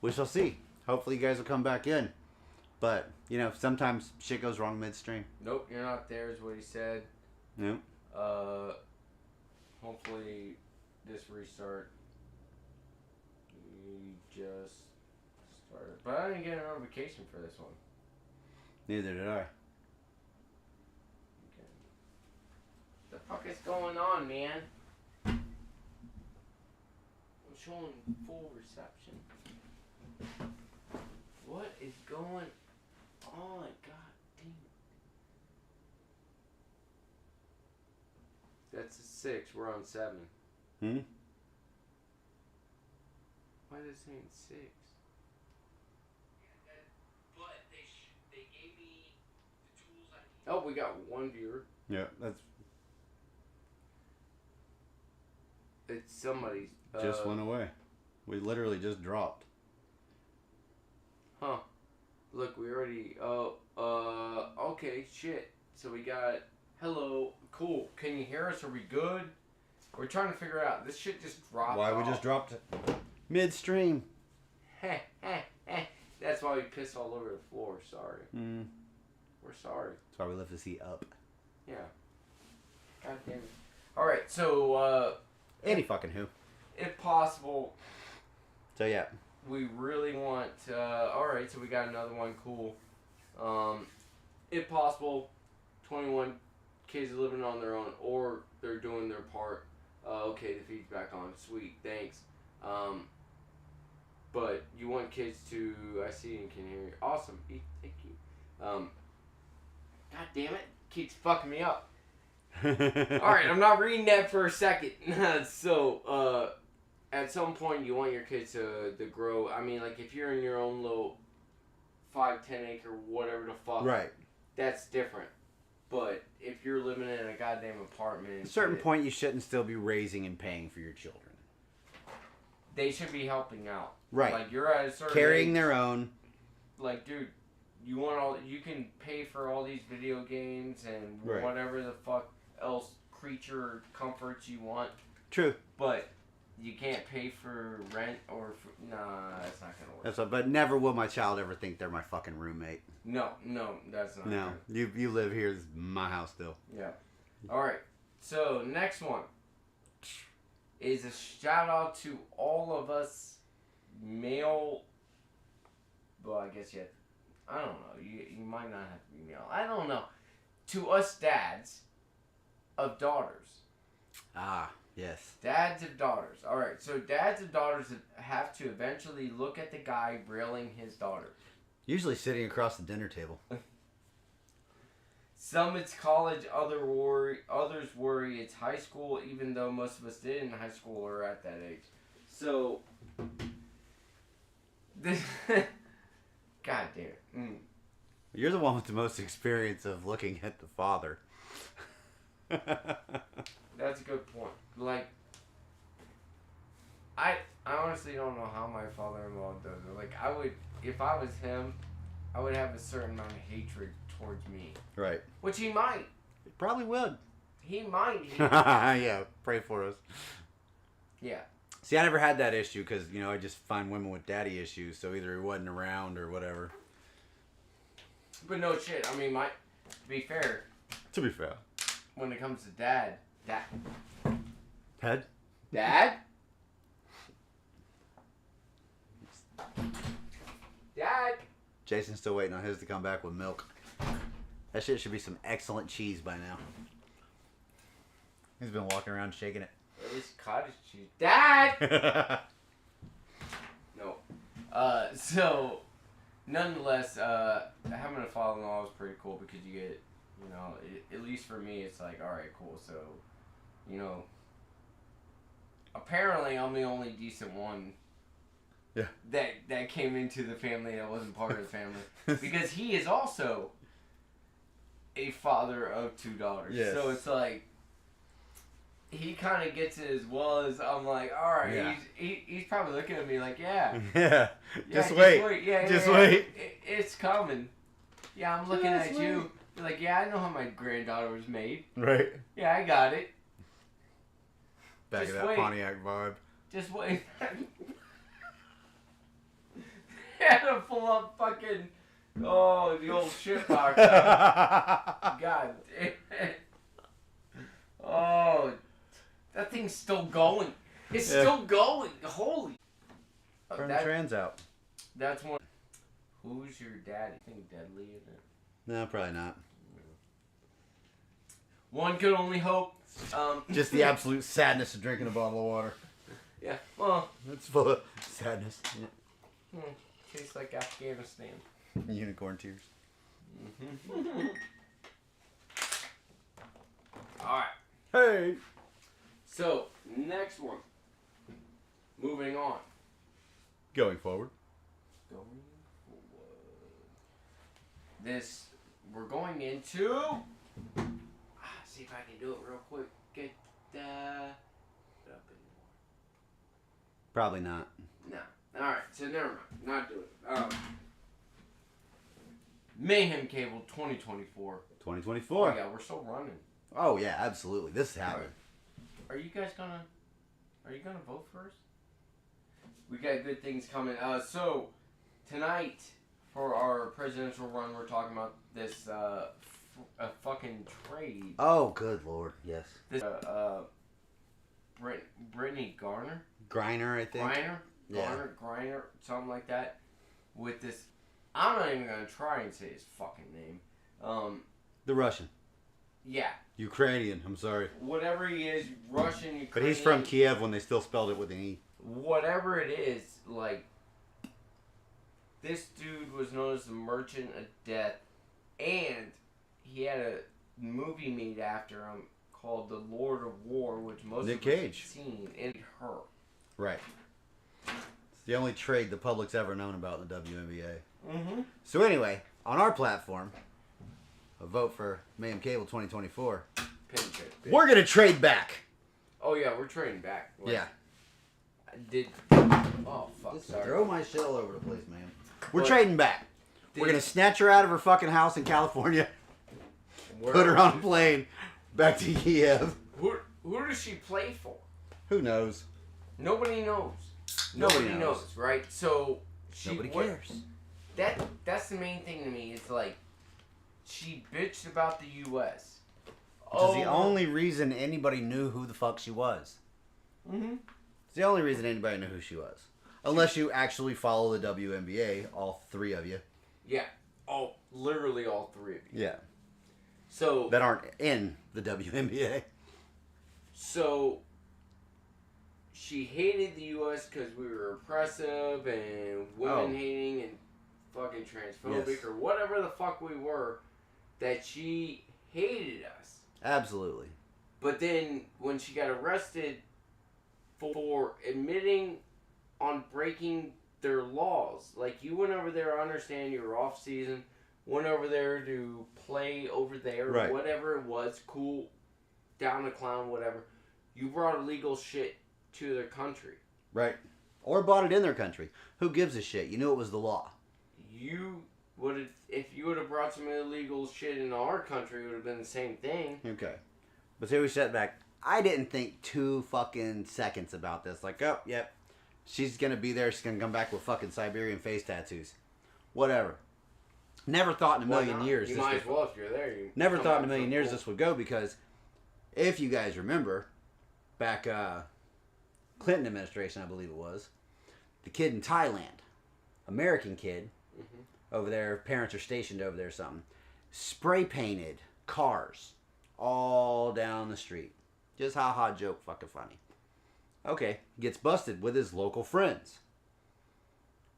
we shall see. Hopefully, you guys will come back in. But, you know, sometimes shit goes wrong midstream. Nope, you're not there, is what he said. Nope. Hopefully, this restart, we just started. But I didn't get a notification for this one. Neither did I. Okay. The fuck is going on, man? I'm showing full reception. What is going on? God damn it. That's a 6. We're on 7. Hmm? Why is it saying 6? But they gave me the tools I need. Oh, we got one viewer. Yeah, that's... It's somebody's. Just went away. We literally just dropped. Huh. Look, we already... okay, shit. So we got... Hello. Cool. Can you hear us? Are we good? We're trying to figure out. This shit just dropped Why off. we just dropped it? Midstream. That's why we pissed all over the floor. Sorry. Mm. We're sorry. That's why we left the seat up. Yeah. God damn it. Alright, so, Any fucking who. if possible... So, yeah. We really want, alright, so we got another one, cool. If possible, 21 kids are living on their own, or they're doing their part. Okay, the feed's back on, sweet, thanks. But you want kids to, I see and can hear you. Awesome, thank you. God damn it, keeps fucking me up. Alright, I'm not reading that for a second. So, at some point, you want your kids to grow. I mean, like, if you're in your own little 5-10 acre, whatever the fuck. Right. That's different. But if you're living in a goddamn apartment. At a certain point, you shouldn't still be raising and paying for your children. They should be helping out. Right. Like, you're at a certain Carrying age, their own. Like, dude, you can pay for all these video games and right. whatever the fuck else creature comforts you want. True. But you can't pay for rent or... Nah, that's not going to work. That's what, but never will my child ever think they're my fucking roommate. No, that's not No, you live here. This is my house still. Yeah. Alright, so next one is a shout out to all of us male... Well, I guess yet. I don't know. You might not have to be male. I don't know. To us dads of daughters. Ah, yes. Dads of daughters. Alright, so dads of daughters have to eventually look at the guy railing his daughter. Usually sitting across the dinner table. Some it's college, others worry it's high school, even though most of us did in high school or at that age. So, this... God damn it. Mm. You're the one with the most experience of looking at the father. That's a good point. Like, I honestly don't know how my father-in-law does it. Like, I would, if I was him, I would have a certain amount of hatred towards me. Right. Which he might. He probably would. He might. Yeah, pray for us. Yeah. See, I never had that issue because, you know, I just find women with daddy issues, so either he wasn't around or whatever. But no shit. I mean, to be fair. To be fair. When it comes to dad. Head? Dad? Dad? Jason's still waiting on his to come back with milk. That shit should be some excellent cheese by now. He's been walking around shaking it. At least cottage cheese. Dad! No. So, nonetheless, having a father-in-law is pretty cool because you get, you know, at least for me, it's like, alright, cool. So, you know, apparently I'm the only decent one. Yeah. That came into the family that wasn't part of the family. Because he is also a father of 2 daughters. Yes. So it's like, he kind of gets it as well as I'm like, all right, yeah. he's probably looking at me like, yeah. Yeah. Just wait. Yeah, just wait. It's coming. Yeah, I'm looking at you. You're like, yeah, I know how my granddaughter was made. Right. Yeah, I got it. Back of that Pontiac vibe. Just wait. had to pull up fucking, the old shit box. God damn it. Oh, that thing's still going. It's still going. Holy. Turn the trans out. That's one. Who's your daddy? I think Deadly, isn't it? No, probably not. One could only hope. Just the absolute sadness of drinking a bottle of water. Yeah, well. It's full of sadness. Yeah. Tastes like Afghanistan. Unicorn tears. Mm-hmm. Alright. Hey! So, next one. Moving on. Going forward. This, we're going into. See if I can do it real quick. Get up anymore. Probably not. No. Alright, so never mind. Not doing it. Mayhem Cable 2024. 2024. Oh, yeah, we're still running. Oh, yeah, absolutely. This is happening. Are you guys gonna vote first? We got good things coming. So, tonight, for our presidential run, we're talking about this, a fucking trade. Oh, good lord, yes. This, Brittany Garner? Griner, I think. Griner, something like that. With this, I'm not even gonna try and say his fucking name. The Russian. Yeah. Ukrainian, I'm sorry. Whatever he is, Russian, Ukrainian. But he's from Kiev when they still spelled it with an E. Whatever it is, like, this dude was known as the Merchant of Death, and he had a movie made after him called The Lord of War, which most Nick of us Cage. have seen, and her. Right. It's the only trade the public's ever known about in the WNBA. Mm-hmm. So anyway, on our platform, a vote for Mayhem Cable 2024. We're going to trade back. Oh, yeah, we're trading back. Like, yeah. Oh, fuck, sorry. Throw my shit all over the place, man. We're trading back. We're going to snatch her out of her fucking house in California, put her on a plane, back to Kiev. Who does she play for? Who knows? Nobody knows. Nobody knows, right? So, nobody cares. That's the main thing to me. It's like, she bitched about the U.S. Which is the only reason anybody knew who the fuck she was. Mm-hmm. It's the only reason anybody knew who she was. Unless you actually follow the WNBA, all three of you. Yeah. Oh, literally all three of you. Yeah. So that aren't in the WNBA. So she hated the U.S. because we were oppressive and women hating and fucking transphobic or whatever the fuck we were. That she hated us. Absolutely. But then when she got arrested for admitting on breaking their laws, like you went over there, I understand you were off season, went over there to play over there, whatever it was, cool, down the clown, whatever. You brought illegal shit to their country. Right. Or bought it in their country. Who gives a shit? You knew it was the law. If you would have brought some illegal shit into our country, it would have been the same thing. Okay. But here we sit back. I didn't think 2 fucking seconds about this. Like, oh, yep. She's going to be there. She's going to come back with fucking Siberian face tattoos. Whatever. Never thought in a million years. You might as well if you're there. Never thought in a million years this would go because if you guys remember, back Clinton administration, I believe it was, the kid in Thailand, American kid, over there, parents are stationed over there or something, spray painted cars all down the street. Just ha-ha joke, fucking funny. Okay, gets busted with his local friends.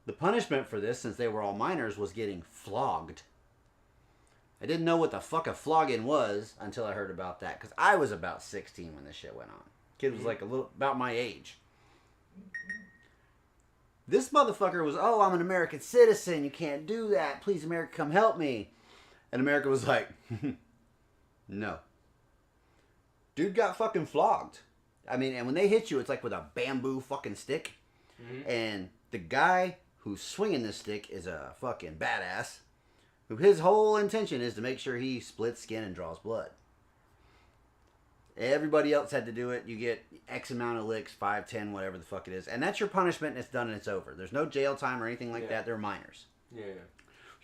The punishment for this, since they were all minors, was getting flogged. I didn't know what the fuck a flogging was until I heard about that, because I was about 16 when this shit went on. Kid was like about my age. This motherfucker was, oh, I'm an American citizen. You can't do that. Please, America, come help me. And America was like, no. Dude got fucking flogged. I mean, and when they hit you, it's like with a bamboo fucking stick. Mm-hmm. And the guy who's swinging this stick is a fucking badass. Who his whole intention is to make sure he splits skin and draws blood. Everybody else had to do it. You get X amount of licks, 5, 10, whatever the fuck it is. And that's your punishment, and it's done, and it's over. There's no jail time or anything like that. They're minors. Yeah.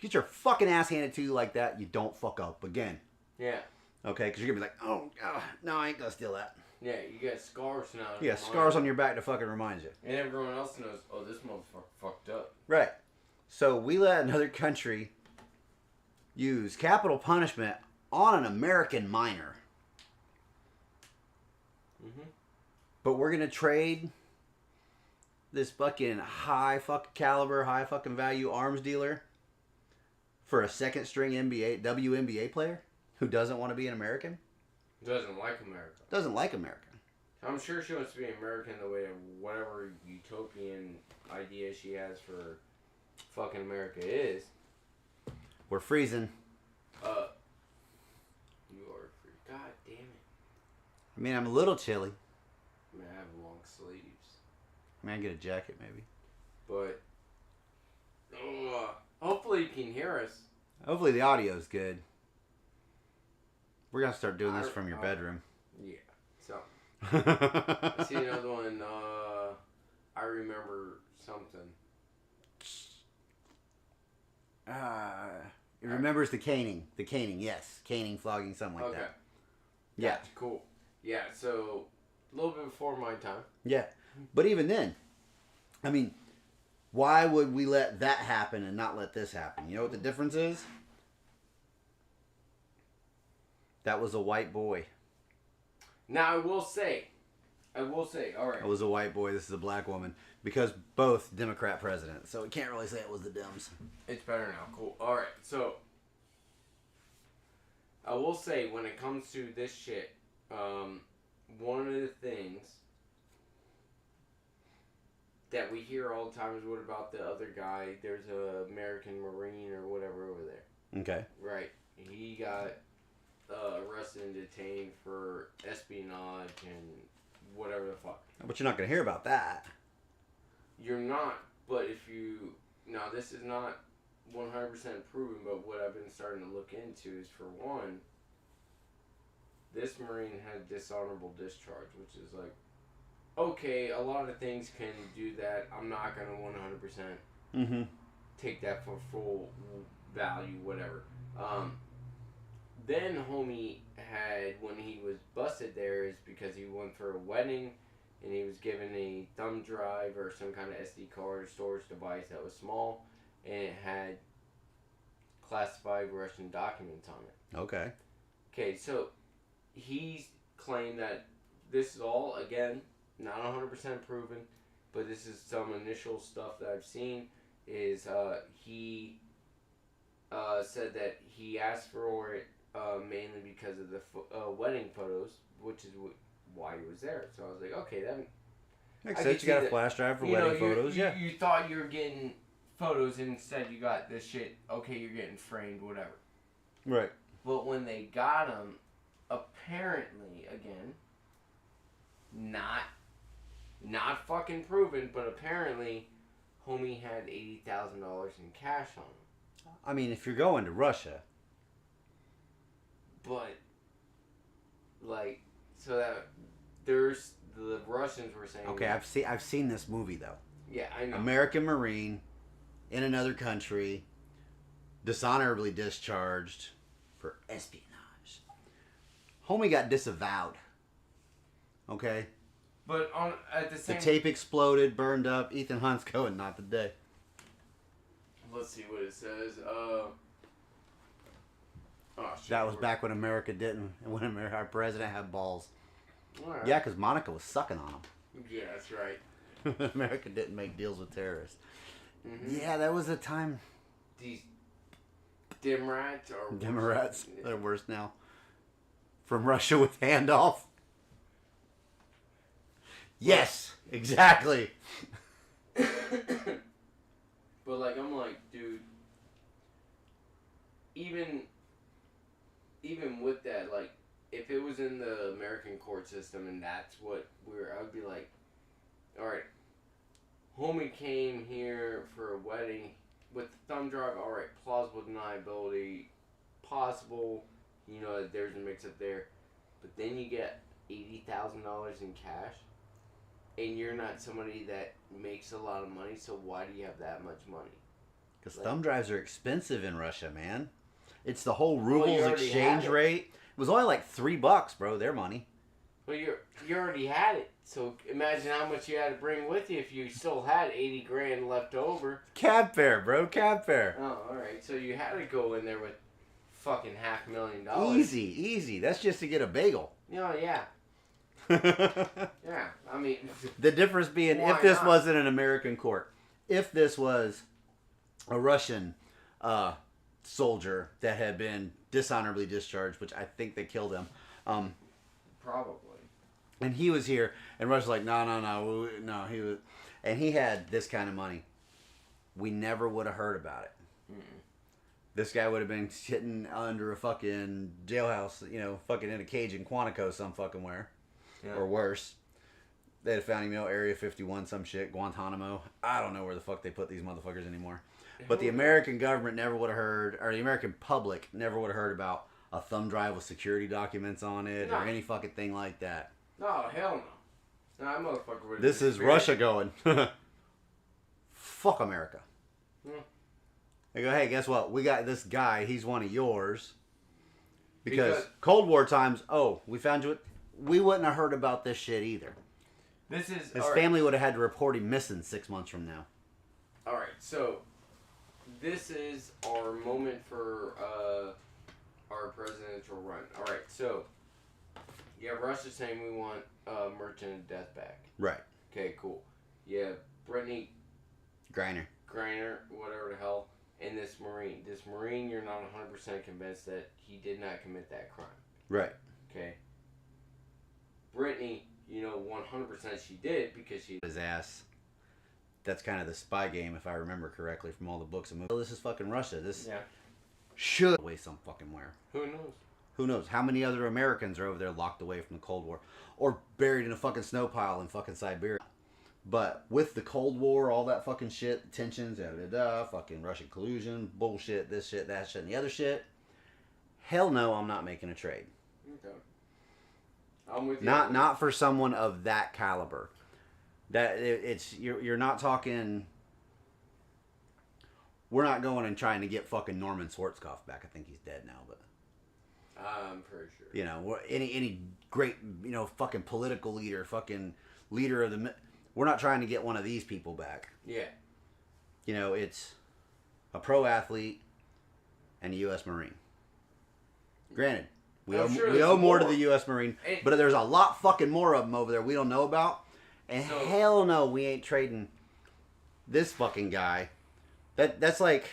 Get your fucking ass handed to you like that, you don't fuck up again. Yeah. Okay? Because you're going to be like, oh, no, I ain't going to steal that. Yeah, you got scars now. You got scars on your back to fucking remind you. And everyone else knows, oh, this motherfucker fucked up. Right. So we let another country use capital punishment on an American minor. Mm-hmm. But we're gonna trade this fucking high fucking caliber, high fucking value arms dealer for a second string WNBA player who doesn't want to be an American? Doesn't like America. Doesn't like America. I'm sure she wants to be American the way of whatever utopian idea she has for fucking America is. We're freezing. You are free. God damn it. I mean, I'm a little chilly. I mean, I have long sleeves. I mean, I get a jacket maybe. But, hopefully you can hear us. Hopefully the audio's good. We're gonna start doing this from your bedroom. Yeah. So, I see another one. I remember something. It remembers the caning. The caning, yes. Caning, flogging, something like that. Yeah. That's cool. Yeah, so a little bit before my time. Yeah. But even then, I mean, why would we let that happen and not let this happen? You know what the difference is? That was a white boy. Now, I will say, all right. It was a white boy. This is a black woman. Because both Democrat presidents. So we can't really say it was the Dems. It's better now. Cool. All right. So, I will say, when it comes to this shit, one of the things that we hear all the time is, what about the other guy? There's a American Marine or whatever over there. Okay. Right. He got arrested and detained for espionage and whatever the fuck. But you're not going to hear about that. You're not, but if you... Now, this is not 100% proven, but what I've been starting to look into is, for one, this Marine had dishonorable discharge, which is like, okay, a lot of things can do that. I'm not going to 100% take that for full value, whatever. Then homie had, when he was busted there, is because he went for a wedding and he was given a thumb drive or some kind of SD card or storage device that was small, and it had classified Russian documents on it. Okay. Okay, so he's claimed that this is all, again, not 100% proven, but this is some initial stuff that I've seen, is he said that he asked for it mainly because of the wedding photos, which is why he was there. So I was like, okay, that makes sense. You got a flash drive for wedding photos, yeah. You thought you were getting photos, and instead you got this shit. Okay, you're getting framed, whatever. Right. But when they got him, apparently, again, not fucking proven, but apparently, homie had $80,000 in cash on him. I mean, if you're going to Russia. But, like, so that there's, the Russians were saying... Okay, I've seen this movie, though. Yeah, I know. American Marine in another country, dishonorably discharged for espionage. Homie got disavowed. Okay? But at the same... The tape exploded, burned up. Ethan Hunt's going, not the day. Let's see what it says. Oh, shit, that was back when America didn't, and when our president had balls. Right. Yeah, because Monica was sucking on him. Yeah, that's right. America didn't make deals with terrorists. Mm-hmm. Yeah, that was a time. These Democrats are... Democrats, they're worse now. From Russia with handoff. Yes, exactly. But, like, I'm like, dude, even with that, like, if it was in the American court system and that's what I would be like, alright, homie came here for a wedding with the thumb drive, alright, plausible deniability, possible, you know, that there's a mix-up there, but then you get $80,000 in cash, and you're not somebody that makes a lot of money, so why do you have that much money? Because thumb drives are expensive in Russia, man. It's the whole rubles exchange rate. It was only like $3, bro. Their money. Well, you already had it. So imagine how much you had to bring with you if you still had 80 grand left over. Cab fare, bro. Cab fare. Oh, all right. So you had to go in there with fucking $500,000. Easy. That's just to get a bagel. Oh, yeah. Yeah. I mean, the difference being if this wasn't an American court, if this was a Russian soldier that had been dishonorably discharged, which I think they killed him. Probably. And he was here, and Russia's like, no. He was, and he had this kind of money. We never would have heard about it. Mm-mm. This guy would have been sitting under a fucking jailhouse, fucking in a cage in Quantico, some fucking where, or worse. They'd have found him, Area 51, some shit, Guantanamo. I don't know where the fuck they put these motherfuckers anymore. But the American government never would have heard, or the American public never would have heard about a thumb drive with security documents on it or any fucking thing like that. No, hell no. No, that motherfucker would have. This is Russia going, fuck America. They go, hey, guess what? We got this guy. He's one of yours. Because Cold War times, we found you. We wouldn't have heard about this shit either. His family would have had to report him missing 6 months from now. All right, so this is our moment for our presidential run. All right, so you have Russia saying we want Merchant of Death back. Right. Okay, cool. You have Brittany Griner, whatever the hell, and this Marine. This Marine, you're not 100% convinced that he did not commit that crime. Right. Okay. Brittany, 100% she did because she... His ass. That's kind of the spy game, if I remember correctly, from all the books and movies. This is fucking Russia. This should away some fucking where. Who knows? Who knows? How many other Americans are over there locked away from the Cold War? Or buried in a fucking snow pile in fucking Siberia. But with the Cold War, all that fucking shit, tensions, fucking Russian collusion, bullshit, this shit, that shit, and the other shit. Hell no, I'm not making a trade. Okay. I'm with you. Not for someone of that caliber. That you're not talking. We're not going and trying to get fucking Norman Schwarzkopf back. I think he's dead now, but I'm pretty sure. Any great fucking political leader, fucking leader of the. We're not trying to get one of these people back. Yeah. It's a pro athlete and a U.S. Marine. Granted, we owe more to the U.S. Marine, but there's a lot fucking more of them over there we don't know about. And hell no, we ain't trading this fucking guy. That's like...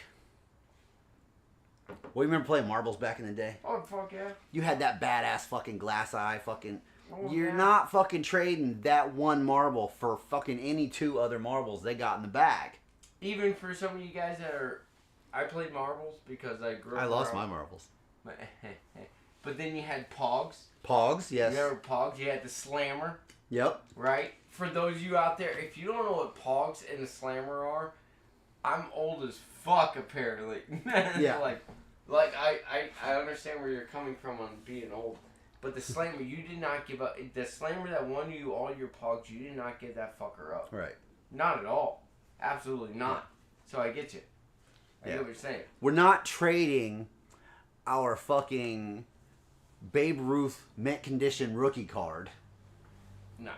Well, you remember playing marbles back in the day? Oh, fuck yeah. You had that badass fucking glass eye fucking... You're not fucking trading that one marble for fucking any two other marbles they got in the bag. Even for some of you guys that are... I played marbles because I grew up... I lost my marbles. But then you had Pogs. Pogs, yes. You remember Pogs? You had the Slammer. Yep. Right? For those of you out there, if you don't know what Pogs and the Slammer are, I'm old as fuck, apparently. Yeah. Like I understand where you're coming from on being old. But the Slammer, you did not give up. The Slammer that won you all your Pogs, you did not give that fucker up. Right. Not at all. Absolutely not. Yeah. So I get you. I get what you're saying. We're not trading our fucking Babe Ruth mint condition rookie card. No.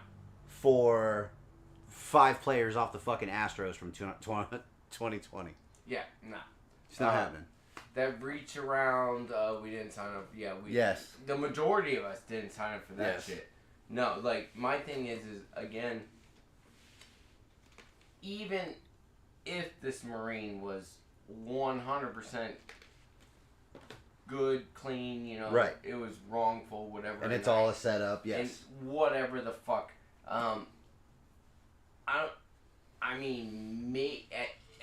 For 5 players off the fucking Astros from 2020. Yeah, no. It's not happening. That reach around, we didn't sign up. Yeah, Yes. The majority of us didn't sign up for that shit. No, my thing is again, even if this Marine was 100% good, clean, right. It was wrongful, whatever. And it's all a setup, yes. And whatever the fuck.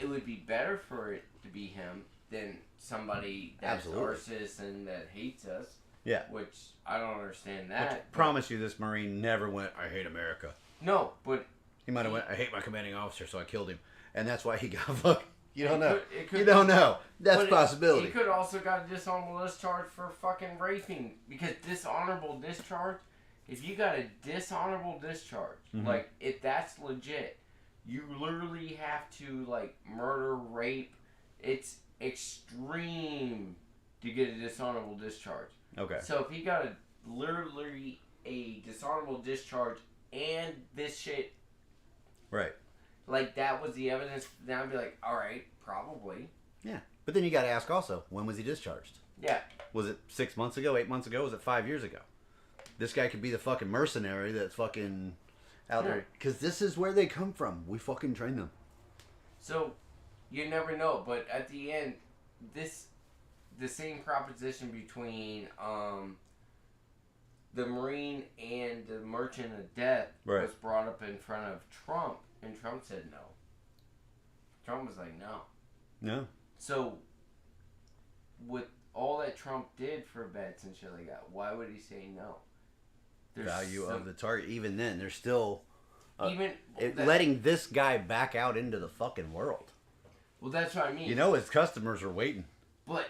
It would be better for it to be him than somebody that's our citizen that hates us. Yeah. Which I don't understand that. I promise you this Marine never went, I hate America. No, but... He might have went, I hate my commanding officer, so I killed him. And that's why he got fucked. You don't know. You don't know. That's a possibility. He could also got a dishonorable discharge for fucking raping. Because dishonorable discharge If you got a dishonorable discharge, like, if that's legit, you literally have to, like, murder, rape. It's extreme to get a dishonorable discharge. Okay. So if he got literally a dishonorable discharge and this shit, right, like, that was the evidence, then I'd be like, all right, probably. Yeah. But then you got to ask also, when was he discharged? Yeah. Was it 6 months ago, 8 months ago? Was it 5 years ago? This guy could be the fucking mercenary that's fucking out there. Because this is where they come from. We fucking train them. So, you never know. But at the end, the same proposition between the Marine and the Merchant of Death was brought up in front of Trump. And Trump said no. Trump was like, no. No. So, with all that Trump did for vets and shit like that, why would he say no? Value of the target. Even then, there's still letting this guy back out into the fucking world. Well, that's what I mean. You know his customers are waiting. But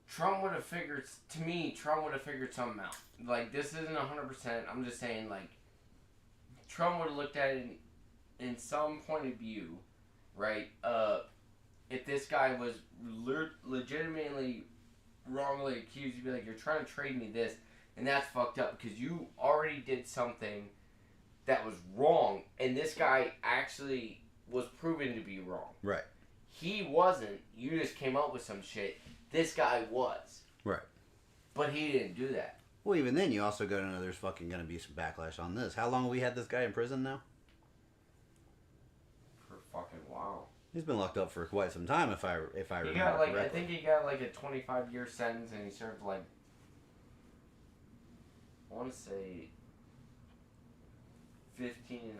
Trump would have figured, to me, Trump would have figured something out. Like, this isn't 100%. I'm just saying, like, Trump would have looked at it in some point of view, right? If this guy was legitimately wrongly accused, you'd be like, you're trying to trade me this. And that's fucked up because you already did something that was wrong, and this guy actually was proven to be wrong. Right. He wasn't. You just came up with some shit. This guy was. Right. But he didn't do that. Well, even then, you also go to know there's fucking going to be some backlash on this. How long have we had this guy in prison now? For fucking while. He's been locked up for quite some time, if I remember correctly. correctly. I think he got like a 25-year sentence, and he served like, I want to say 15 to 19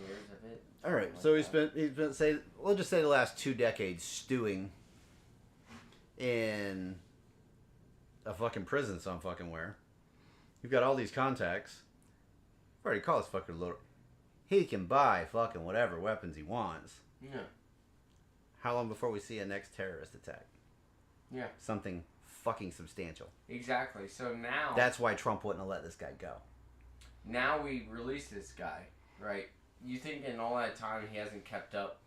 years of it. All right, so he's been say, we'll just say the last 2 decades stewing in a fucking prison some fucking where. You've got all these contacts. I've already called this fucker little. He can buy fucking whatever weapons he wants. Yeah. How long before we see a next terrorist attack? Yeah. Something fucking substantial. Exactly. So now... That's why Trump wouldn't have let this guy go. Now we release this guy, right? You think in all that time he hasn't kept up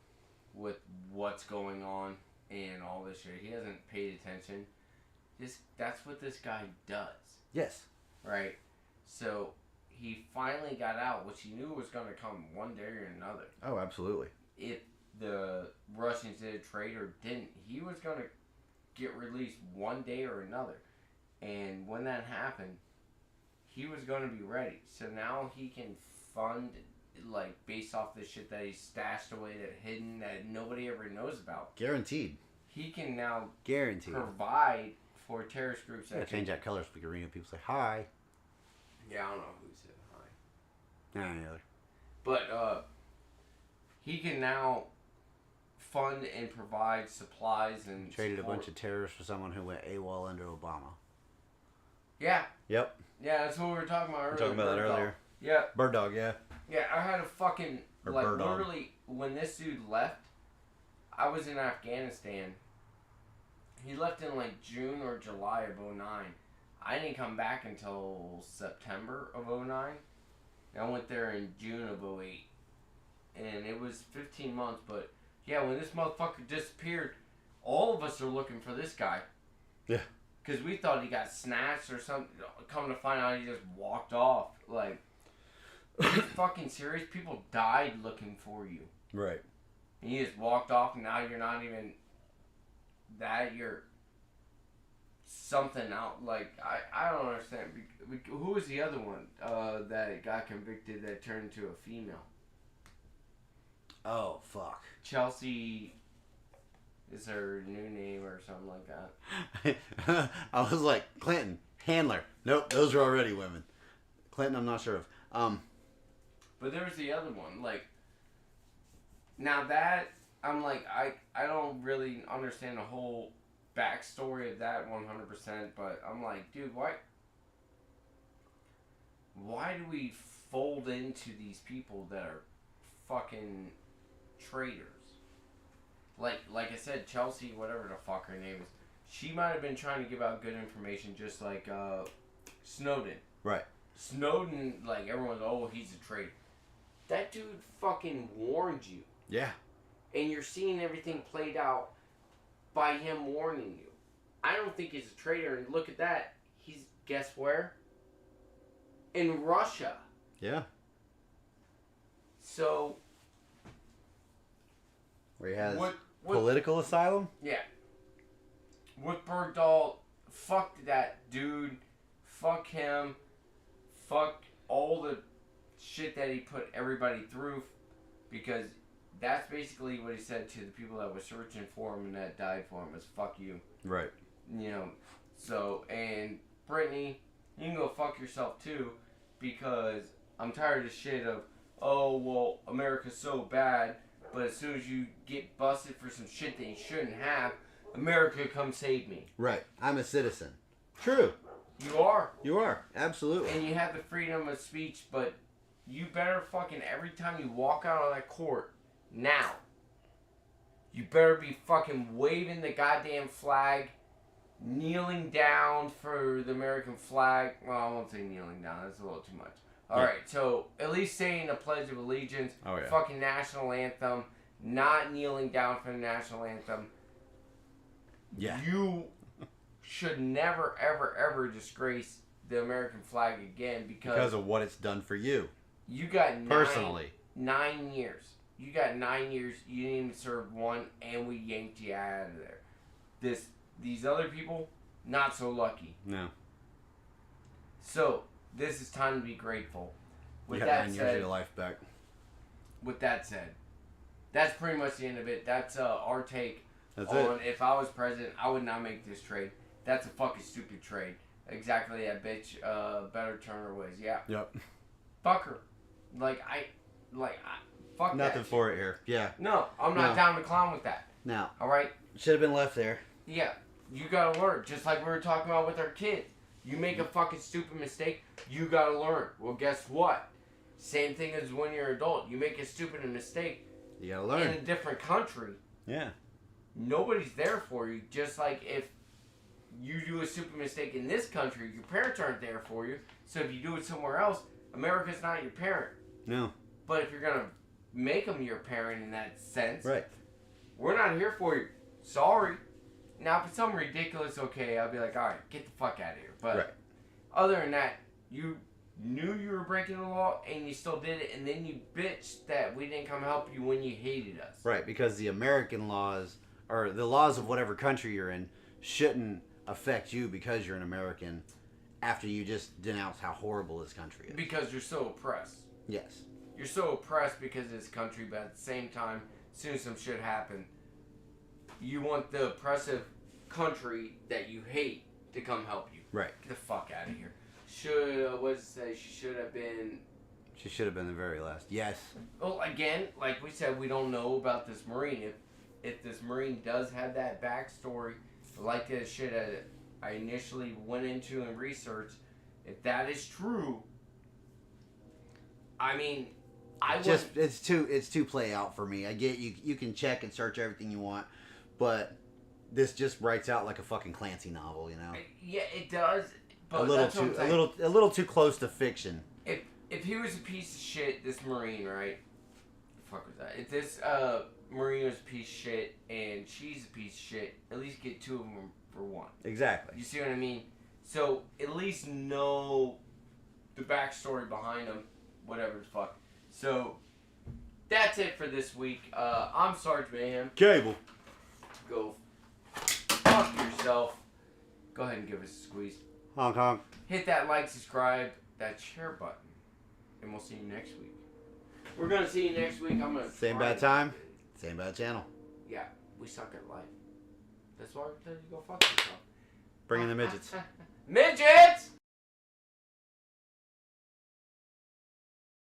with what's going on and all this shit. He hasn't paid attention. That's what this guy does. Yes. Right? So he finally got out, which he knew was going to come one day or another. Oh, absolutely. If the Russians did a trade or didn't, he was going to get released one day or another. And when that happened, he was going to be ready. So now he can fund, like, based off the shit that he stashed away, that hidden, that nobody ever knows about. Guaranteed. He can now provide for terrorist groups that change that color figurine. People say hi. Yeah, I don't know who said hi. Not any other. But he can now fund and provide supplies and traded a bunch of terrorists for someone who went AWOL under Obama. Yeah. Yep. Yeah, that's what we were talking about earlier. We were talking about that earlier. Yeah. Bird dog, yeah. Yeah, I had a fucking, or like, bird dog. literally, when this dude left, I was in Afghanistan. He left in, like, June or July of 2009. I didn't come back until September of 2009. I went there in June of 2008. And it was 15 months, but, yeah, when this motherfucker disappeared, all of us are looking for this guy. Yeah. Because we thought he got snatched or something. Come to find out he just walked off. Like, are you fucking serious? People died looking for you. Right. And you just walked off, and now you're not even that. You're something out. Like, I don't understand. Who was the other one that got convicted that turned into a female? Oh, fuck. Chelsea is her new name or something like that. I was like, Clinton, Handler. Nope, those are already women. Clinton, I'm not sure of. But there was the other one. Like, now that, I'm like, I don't really understand the whole backstory of that 100%, but I'm like, dude, why do we fold into these people that are fucking traitors? Like I said, Chelsea, whatever the fuck her name is, she might have been trying to give out good information just like Snowden. Right. Snowden, like, everyone's, oh, he's a traitor. That dude fucking warned you. Yeah. And you're seeing everything played out by him warning you. I don't think he's a traitor. And look at that. He's, guess where? In Russia. Yeah. So. Where he has political asylum? Yeah. With Bergdahl, fuck that dude. Fuck him. Fuck all the shit that he put everybody through. Because that's basically what he said to the people that were searching for him and that died for him was fuck you. Right. You know, so, and Brittany, you can go fuck yourself too, because I'm tired of shit of, oh, well, America's so bad, but as soon as you get busted for some shit that you shouldn't have, America come save me. Right. I'm a citizen. True. You are. You are. Absolutely. And you have the freedom of speech, but you better fucking, every time you walk out on that court, now, you better be fucking waving the goddamn flag, kneeling down for the American flag. Well, I won't say kneeling down. That's a little too much. Alright, so at least saying the Pledge of Allegiance, fucking national anthem, not kneeling down for the national anthem. Yeah. You should never, ever, ever disgrace the American flag again because of what it's done for you. You got personally 9 years. You got 9 years. You didn't even serve one, and we yanked you out of there. These other people, not so lucky. No. So this is time to be grateful. With you got 9 years of your life back. With that said, that's pretty much the end of it. That's our take on it. If I was president, I would not make this trade. That's a fucking stupid trade. Exactly that bitch. Better turn her ways. Yeah. Yep. Fuck her. Fuck nothing that for it here. Yeah. No, I'm not down to clown with that. No. All right. Should have been left there. Yeah. You gotta learn. Just like we were talking about with our kids. You make a fucking stupid mistake, you gotta learn. Well, guess what? Same thing as when you're an adult. You make a stupid mistake. You gotta learn. In a different country. Yeah. Nobody's there for you. Just like if you do a stupid mistake in this country, your parents aren't there for you. So if you do it somewhere else, America's not your parent. No. But if you're gonna make them your parent in that sense, right? We're not here for you. Sorry. Now, if it's something ridiculous, okay, I'll be like, all right, get the fuck out of here. But other than that, you knew you were breaking the law and you still did it, and then you bitched that we didn't come help you when you hated us. Right, because the American laws, or the laws of whatever country you're in, shouldn't affect you because you're an American after you just denounce how horrible this country is. Because you're so oppressed. Yes. You're so oppressed because of this country, but at the same time, as soon as some shit happens, you want the oppressive country that you hate to come help you. Right. Get the fuck out of here. What does it say? She should have been... She should have been the very last. Yes. Well, again, like we said, we don't know about this Marine. If this Marine does have that backstory, like this shit I initially went into and researched, if that is true, I mean... it's too play out for me. I get you can check and search everything you want, but this just writes out like a fucking Clancy novel, you know. Yeah, it does. But a little too close to fiction. If he was a piece of shit, this Marine, right? The fuck was that? If this Marine was a piece of shit and she's a piece of shit, at least get two of them for one. Exactly. You see what I mean? So at least know the backstory behind them, whatever the fuck. So that's it for this week. I'm Sarge Mayhem. Cable. Go fuck yourself. Go ahead and give us a squeeze. Honk honk. Hit that like, subscribe, that share button. And we'll see you next week. We're going to see you next week. I'm going to Same bad time, same bad channel. Yeah, we suck at life. That's why we tell you to go fuck yourself. Bring in the midgets. Midgets!